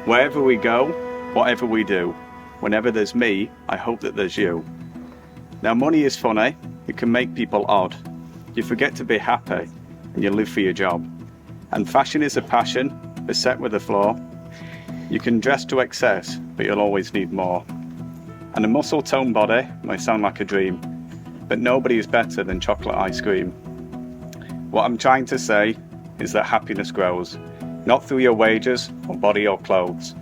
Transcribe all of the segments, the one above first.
Wherever we go, whatever we do, whenever there's me, I hope that there's you. Now, money is funny. It can make people odd. You forget to be happy and you live for your job. And fashion is a passion, beset with a flaw. You can dress to excess, but you'll always need more. And a muscle-toned body may sound like a dream, but nobody is better than chocolate ice cream. What I'm trying to say is that happiness grows, not through your wages or body or clothes,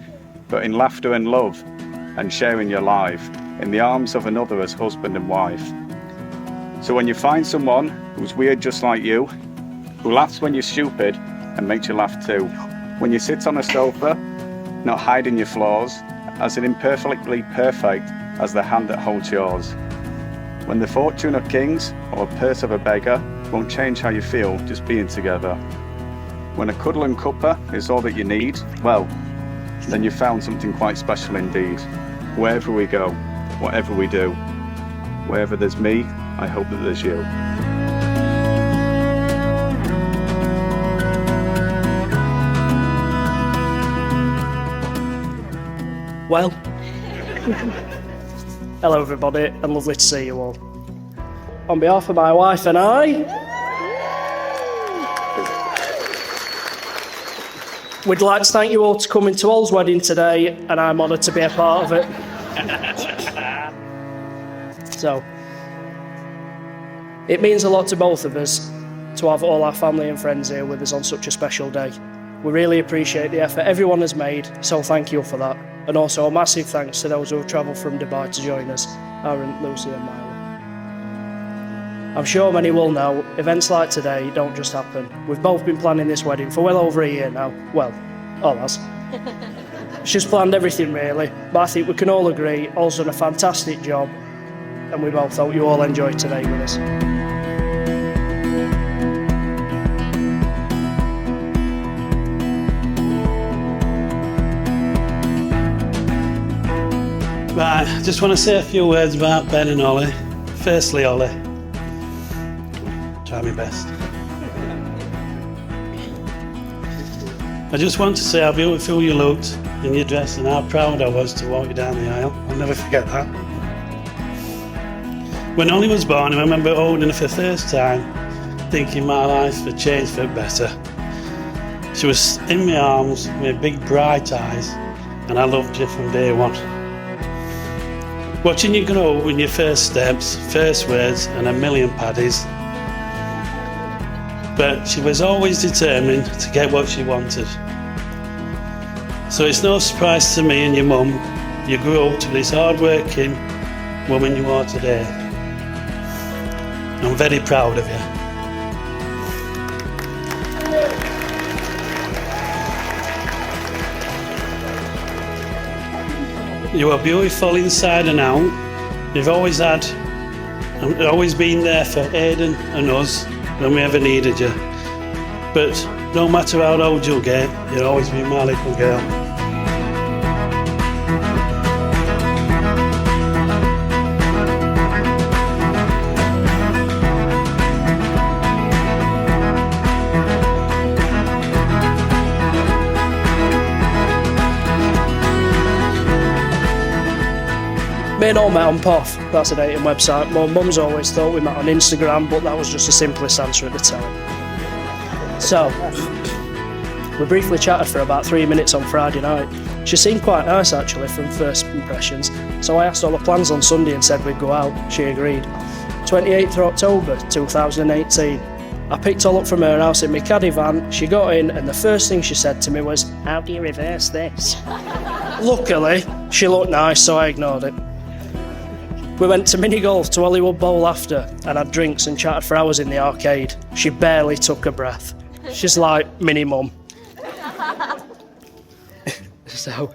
but in laughter and love and sharing your life in the arms of another as husband and wife. So when you find someone who's weird just like you, who laughs when you're stupid and makes you laugh too, when you sit on a sofa, not hiding your flaws, as imperfectly perfect as the hand that holds yours. When the fortune of kings or a purse of a beggar won't change how you feel just being together. When a cuddle and cuppa is all that you need, well, then you've found something quite special indeed. Wherever we go, whatever we do, wherever there's me, I hope that there's you. Well, hello everybody, and lovely to see you all. On behalf of my wife and I, we'd like to thank you all for coming to All's wedding today, and I'm honoured to be a part of it. So, it means a lot to both of us to have all our family and friends here with us on such a special day. We really appreciate the effort everyone has made, so thank you for that. And also a massive thanks to those who have travelled from Dubai to join us, Aaron, Lucy and Milo. I'm sure many will know, events like today don't just happen. We've both been planning this wedding for well over a year now. Well, all us. She's planned everything really, but I think we can all agree All's done a fantastic job, and we both hope you all enjoy today with us. Right, I just want to say a few words about Ben and Ollie. Firstly, Ollie, try my best. I just want to say how beautiful you looked in your dress and how proud I was to walk you down the aisle. I'll never forget that. When Ollie was born, I remember holding her for the first time, thinking my life had changed for the better. She was in my arms with big bright eyes, and I loved you from day one. Watching you grow in your first steps, first words and a million paddies. But she was always determined to get what she wanted. So it's no surprise to me and your mum, you grew up to this hard-working woman you are today. I'm very proud of you. You are beautiful inside and out. You've always had and always been there for Aidan and us when we ever needed you. But no matter how old you'll get, you'll always be my little girl. Me and all met on POF, that's a dating website. My mum's always thought we met on Instagram, but that was just the simplest answer at the time. So, we briefly chatted for about 3 minutes on Friday night. She seemed quite nice actually from first impressions, so I asked all her plans on Sunday and said we'd go out. She agreed. 28th of October 2018. I picked all up from her house in my caddy van, she got in and the first thing she said to me was, "How do you reverse this?" Luckily, she looked nice so I ignored it. We went to mini golf to Hollywood Bowl after and had drinks and chatted for hours in the arcade. She barely took a breath. She's like mini mum. So,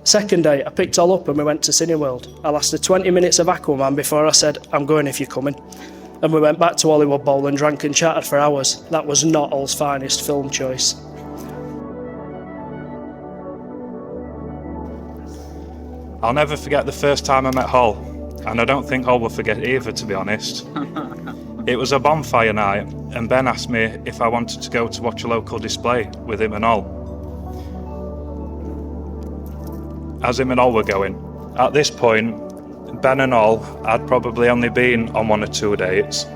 second day, I picked all up and we went to Cineworld. I lasted 20 minutes of Aquaman before I said, "I'm going if you're coming." And we went back to Hollywood Bowl and drank and chatted for hours. That was not All's finest film choice. I'll never forget the first time I met Hall, and I don't think Hall will forget it either, to be honest. It was a bonfire night, and Ben asked me if I wanted to go to watch a local display with him and all. as him and Ol were going. At this point, Ben and Ol had probably only been on 1 or 2 dates.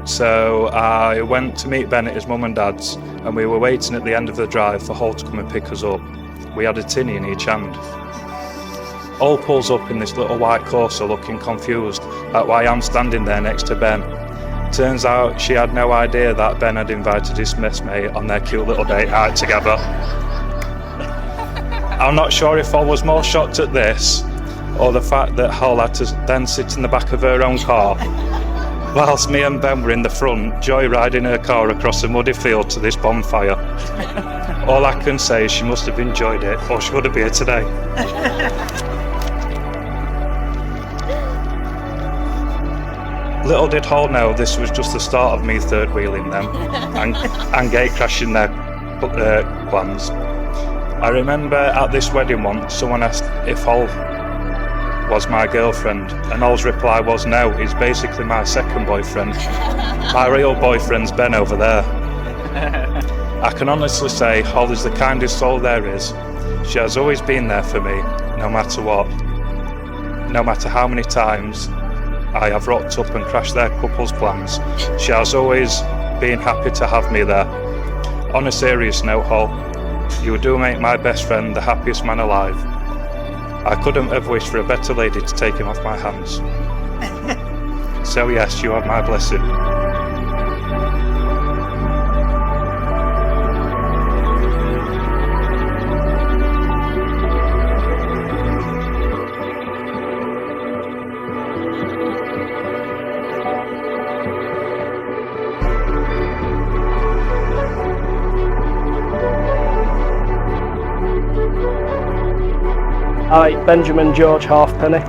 So I went to meet Ben at his mum and dad's, and we were waiting at the end of the drive for Hall to come and pick us up. We had a tinny in each hand. Ol pulls up in this little white Corsa looking confused at why I'm standing there next to Ben. Turns out she had no idea that Ben had invited his messmate on their cute little date out together. I'm not sure if Ol was more shocked at this or the fact that Hall had to then sit in the back of her own car whilst me and Ben were in the front joyriding her car across a muddy field to this bonfire. All I can say is she must have enjoyed it or she wouldn't be here today. Little did Hall know this was just the start of me third wheeling them and gate crashing their plans. I remember at this wedding once someone asked if Hall was my girlfriend, and Ol's reply was no, he's basically my second boyfriend. My real boyfriend's Ben over there. I can honestly say Hall is the kindest soul there is. She has always been there for me, no matter what. No matter how many times I have rocked up and crashed their couple's plans, she has always been happy to have me there. On a serious note, Hall, you do make my best friend the happiest man alive. I couldn't have wished for a better lady to take him off my hands. So yes, you have my blessing. I, Benjamin George Halfpenny,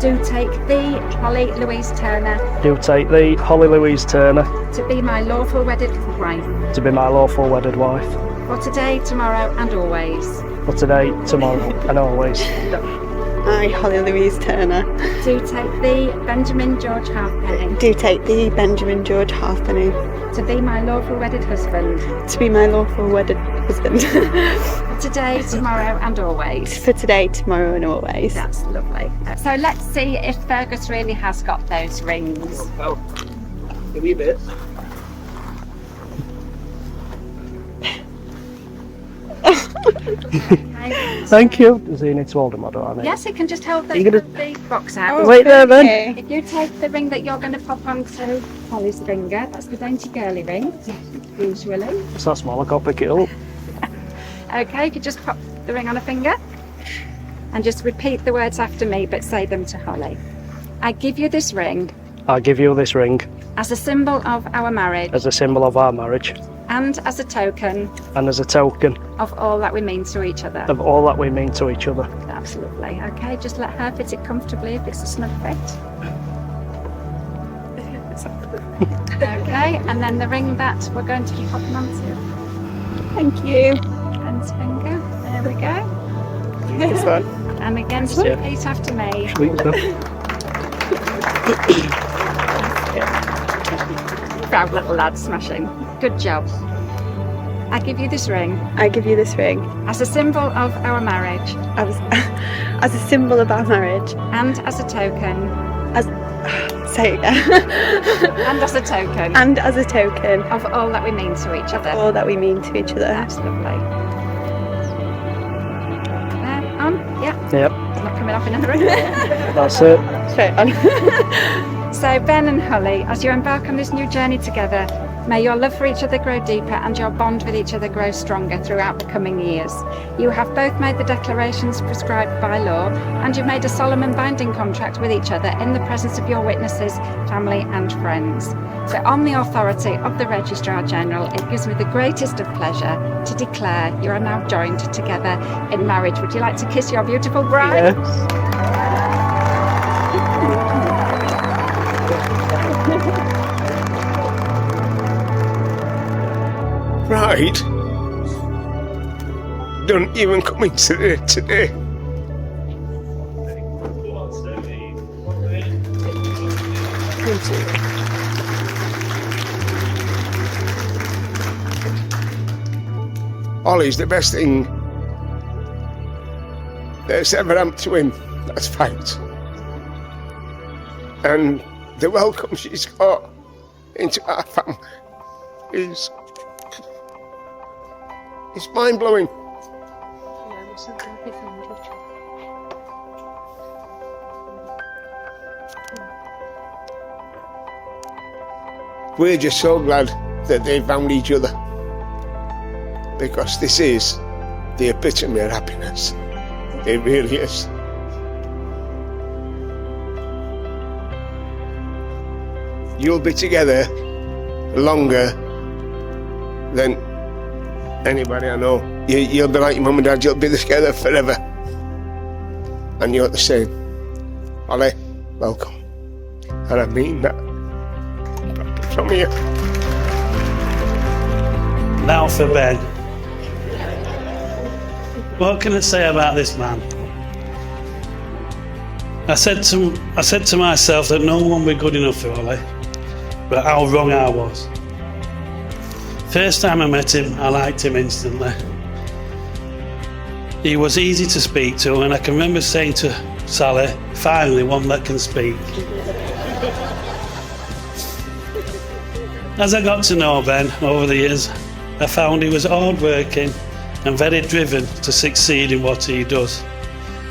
Do take thee, Holly Louise Turner, do take thee, Holly Louise Turner, to be my lawful wedded wife, to be my lawful wedded wife, for today, tomorrow, and always. for today, tomorrow, and always. I, Holly Louise Turner, Do take thee, Benjamin George Halfpenny, do take thee, Benjamin George Halfpenny, to be my lawful wedded husband, to be my lawful wedded husband, for today, tomorrow, and always. for today, tomorrow, and always. That's lovely. So let's see if Fergus really has got those rings. Oh, a wee bit. Okay. Thank you. Does he need to hold him or do I need? Yes, he can just hold the, You gonna- the box out. Oh, Wait there, Ben. okay. If you take the ring that you're going to pop onto Holly's finger, that's the dainty girly ring, usually. It's that small, I can't pick it up. Okay, if you just pop the ring on a finger and just repeat the words after me, but say them to Holly. I give you this ring I give you this ring as a symbol of our marriage as a symbol of our marriage and as a token and as a token of all that we mean to each other. of all that we mean to each other. Absolutely. Okay, just let her fit it comfortably if it's a snug fit. Okay, and then the ring that we're going to be popping onto Thank you. Ben's finger. There we go. This one. And again, just repeat after me. Sweet stuff. Proud little lad, smashing. Good job. I give you this ring I give you this ring as a symbol of our marriage as a symbol of our marriage. and as a token Say it again. and as a token And as a token of all that we mean to each of other. all that we mean to each other. That's lovely. On? Yeah, Yep, it's not coming off in a hurry. that's it. Straight on. So Ben and Holly, as you embark on this new journey together, may your love for each other grow deeper and your bond with each other grow stronger throughout the coming years. You have both made the declarations prescribed by law, and you've made a solemn and binding contract with each other in the presence of your witnesses, family and friends. So on the authority of the Registrar General, it gives me the greatest of pleasure to declare you are now joined together in marriage. Would you like to kiss your beautiful bride? Yes. Right. Don't even come into it today. Ollie's the best thing that's ever happened to him. That's fact. And the welcome she's got into our family is mind-blowing. We're just so glad that they found each other, because this is the epitome of happiness. It really is. You'll be together longer than anybody I know. You'll be like your mum and dad, you'll be together forever. And you're the same. Ollie, welcome. And I mean that from you. Now for Ben. What can I say about this man? I said to myself that no one would be good enough for Ollie, but how wrong I was. First time I met him, I liked him instantly. He was easy to speak to, and I can remember saying to Sally, finally one that can speak. As I got to know Ben over the years, I found he was hard-working and very driven to succeed in what he does.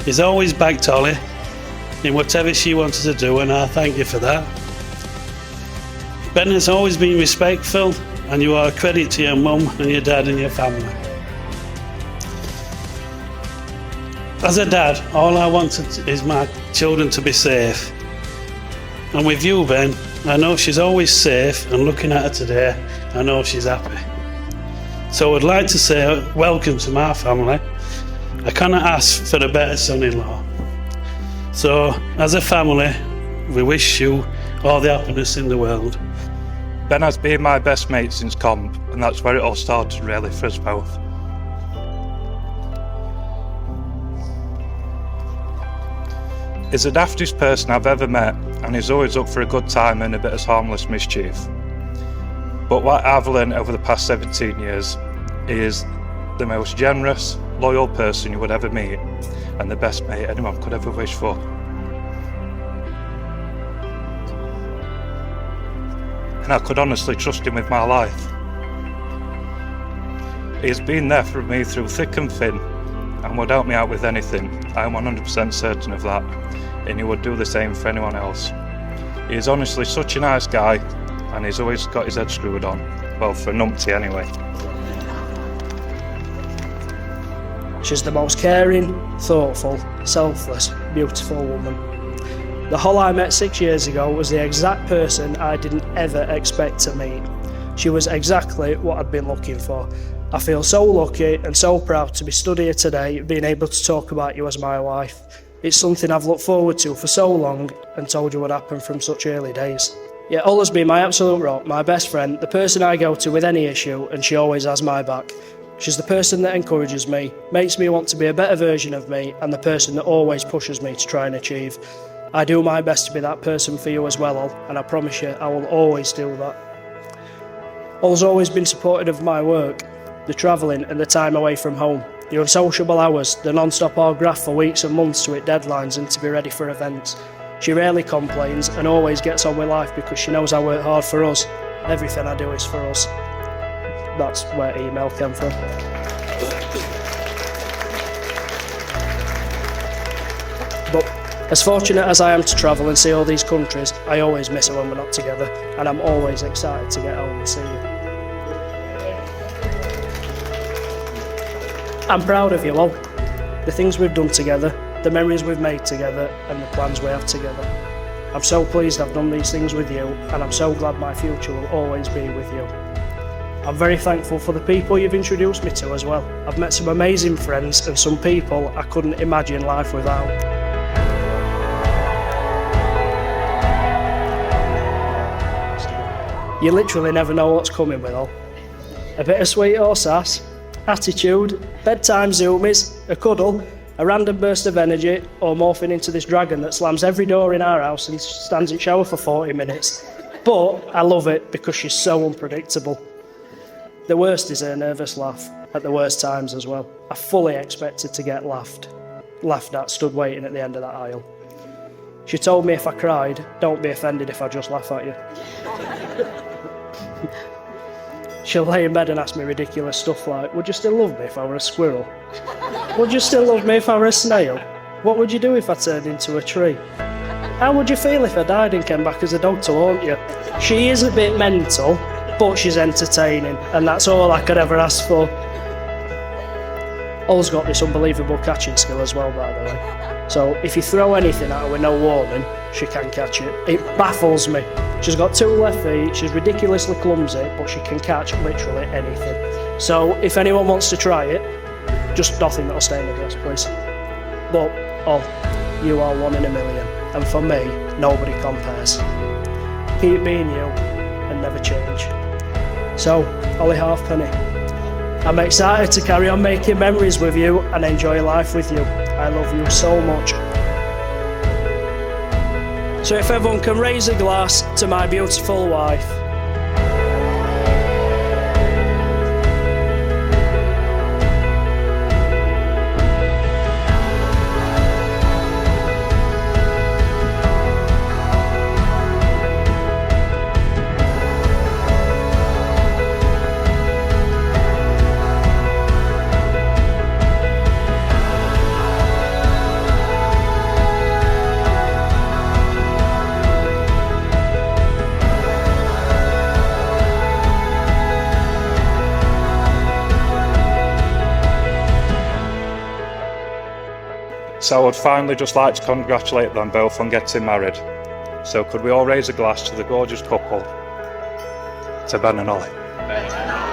He's always backed Ollie in whatever she wanted to do, and I thank you for that. Ben has always been respectful, and you are a credit to your mum and your dad and your family. As a dad, all I wanted is my children to be safe. And with you, Ben, I know she's always safe, and looking at her today, I know she's happy. So I'd like to say welcome to my family. I cannot ask for a better son-in-law. So, as a family, we wish you all the happiness in the world. Ben has been my best mate since comp, and that's where it all started really for us both. He's the daftest person I've ever met, and he's always up for a good time and a bit of harmless mischief. But what I've learned over the past 17 years is the most generous, loyal person you would ever meet, and the best mate anyone could ever wish for. And I could honestly trust him with my life. He's been there for me through thick and thin, and would help me out with anything. I am 100% certain of that, and he would do the same for anyone else. He is honestly such a nice guy, and he's always got his head screwed on. Well, for a numpty anyway. She's the most caring, thoughtful, selfless, beautiful woman. The Holly I met 6 years ago was the exact person I didn't ever expect to meet. She was exactly what I'd been looking for. I feel so lucky and so proud to be stood here today, being able to talk about you as my wife. It's something I've looked forward to for so long and told you would happen from such early days. Yet Ola's been my absolute rock, my best friend, the person I go to with any issue, and she always has my back. She's the person that encourages me, makes me want to be a better version of me, and the person that always pushes me to try and achieve. I do my best to be that person for you as well, Ol, and I promise you I will always do that. Ol's always been supportive of my work, the travelling and the time away from home, the unsociable hours, the non-stop hard graft for weeks and months to hit deadlines and to be ready for events. She rarely complains and always gets on with life because she knows I work hard for us. Everything I do is for us. That's where email came from. But as fortunate as I am to travel and see all these countries, I always miss her when we're not together, and I'm always excited to get home and see you. I'm proud of you all. The things we've done together, the memories we've made together, and the plans we have together. I'm so pleased I've done these things with you, and I'm so glad my future will always be with you. I'm very thankful for the people you've introduced me to as well. I've met some amazing friends and some people I couldn't imagine life without. You literally never know what's coming with all. A bit of sweet or sass, attitude, bedtime zoomies, a cuddle, a random burst of energy, or morphing into this dragon that slams every door in our house and stands in shower for 40 minutes. But I love it because she's so unpredictable. The worst is her nervous laugh, at the worst times as well. I fully expected to get laughed. laughed at stood waiting at the end of that aisle. She told me if I cried, don't be offended if I just laugh at you. She'll lay in bed and ask me ridiculous stuff like, would you still love me if I were a squirrel? Would you still love me if I were a snail? What would you do if I turned into a tree? How would you feel if I died and came back as a dog to haunt you? She is a bit mental, but she's entertaining, and that's all I could ever ask for. Ol's got this unbelievable catching skill as well, by the way. So if you throw anything at her with no warning, she can catch it. It baffles me. She's got 2 left feet, she's ridiculously clumsy, but she can catch literally anything. So if anyone wants to try it, just nothing that'll stay in the grass, please. But, you are 1 in a million, and for me, nobody compares. Keep being you, and never change. So, Ollie Halfpenny, I'm excited to carry on making memories with you and enjoy life with you. I love you so much. So if everyone can raise a glass to my beautiful wife. So I would finally just like to congratulate them both on getting married. So could we all raise a glass to the gorgeous couple, to Ben and Ollie?